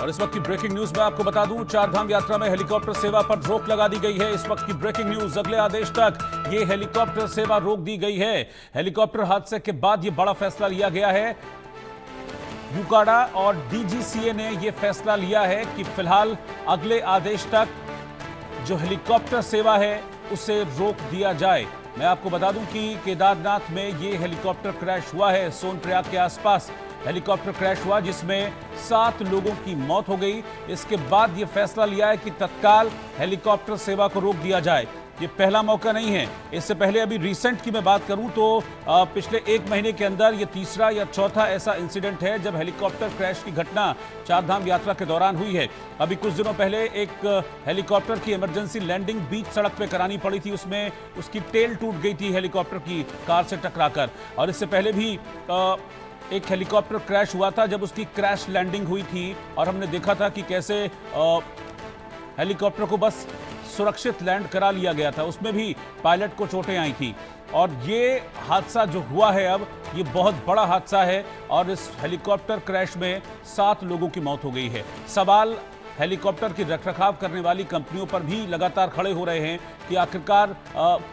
और इस वक्त की ब्रेकिंग न्यूज में आपको बता दूं, चारधाम यात्रा में हेलीकॉप्टर सेवा पर रोक लगा दी गई है। इस वक्त की ब्रेकिंग न्यूज, अगले आदेश तक ये हेलीकॉप्टर सेवा रोक दी गई है। हेलीकॉप्टर हादसे के बाद ये बड़ा फैसला लिया गया है। यूकाडा और डीजीसीए ने यह फैसला लिया है कि फिलहाल अगले आदेश तक जो हेलीकॉप्टर सेवा है उसे रोक दिया जाए। मैं आपको बता दूं कि केदारनाथ में ये हेलीकॉप्टर क्रैश हुआ है। सोनप्रयाग के आसपास हेलीकॉप्टर क्रैश हुआ जिसमें 7 लोगों की मौत हो गई। इसके बाद यह फैसला लिया है कि तत्काल हेलीकॉप्टर सेवा को रोक दिया जाए। ये पहला मौका नहीं है। इससे पहले अभी रिसेंट की मैं बात करूं तो पिछले 1 महीने के अंदर ये तीसरा या चौथा ऐसा इंसिडेंट है जब हेलीकॉप्टर क्रैश की घटना चारधाम यात्रा के दौरान हुई है। अभी कुछ दिनों पहले एक हेलीकॉप्टर की इमरजेंसी लैंडिंग बीच सड़क पे करानी पड़ी थी। उसमें उसकी टेल टूट गई थी हेलीकॉप्टर की कार से टकराकर। और इससे पहले भी एक हेलीकॉप्टर क्रैश हुआ था जब उसकी क्रैश लैंडिंग हुई थी और हमने देखा था कि कैसे हेलीकॉप्टर को बस सुरक्षित लैंड करा लिया गया था। उसमें भी पायलट को चोटें आई थी। और ये हादसा जो हुआ है अब, ये बहुत बड़ा हादसा है और इस हेलीकॉप्टर क्रैश में 7 लोगों की मौत हो गई है। सवाल हेलीकॉप्टर की रखरखाव करने वाली कंपनियों पर भी लगातार खड़े हो रहे हैं कि आखिरकार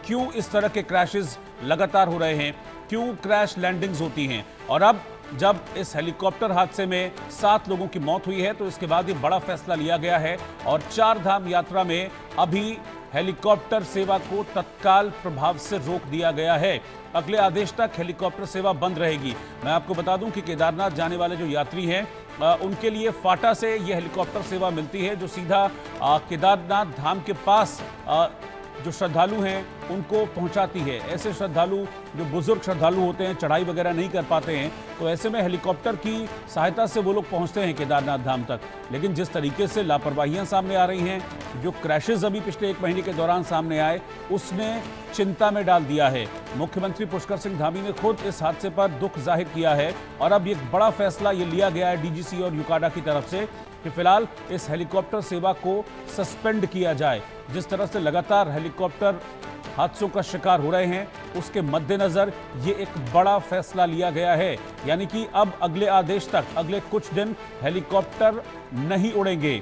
क्यों इस तरह के क्रैशेस लगातार हो रहे हैं, क्यों क्रैश लैंडिंग्स होती हैं। और अब जब इस हेलीकॉप्टर हादसे में 7 लोगों की मौत हुई है तो इसके बाद ये बड़ा फैसला लिया गया है और चारधाम यात्रा में अभी हेलीकॉप्टर सेवा को तत्काल प्रभाव से रोक दिया गया है। अगले आदेश तक हेलीकॉप्टर सेवा बंद रहेगी। मैं आपको बता दूं कि केदारनाथ जाने वाले जो यात्री हैं उनके लिए फाटा से ये हेलीकॉप्टर सेवा मिलती है जो सीधा केदारनाथ धाम के पास जो श्रद्धालु हैं उनको पहुंचाती है। ऐसे श्रद्धालु जो बुजुर्ग श्रद्धालु होते हैं, चढ़ाई वगैरह नहीं कर पाते हैं, तो ऐसे में हेलीकॉप्टर की सहायता से वो लोग पहुंचते हैं केदारनाथ धाम तक। लेकिन जिस तरीके से लापरवाहियां सामने आ रही हैं, जो क्रैशेस अभी पिछले 1 महीने के दौरान सामने आए, उसने चिंता में डाल दिया है। मुख्यमंत्री पुष्कर सिंह धामी ने खुद इस हादसे पर दुख जाहिर किया है और अब एक बड़ा फैसला ये लिया गया है डीजीसी और यूकाडा की तरफ से कि फिलहाल इस हेलीकॉप्टर सेवा को सस्पेंड किया जाए। जिस तरह से लगातार हेलीकॉप्टर हादसों का शिकार हो रहे हैं, उसके मद्देनजर ये एक बड़ा फैसला लिया गया है। यानी कि अब अगले आदेश तक, अगले कुछ दिन हेलीकॉप्टर नहीं उड़ेंगे।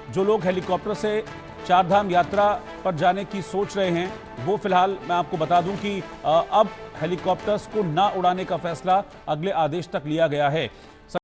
जो लोग हेलीकॉप्टर से चारधाम यात्रा पर जाने की सोच रहे हैं, वो फिलहाल मैं आपको बता दूं कि अब हेलीकॉप्टर्स को ना उड़ाने का फैसला अगले आदेश तक लिया गया है।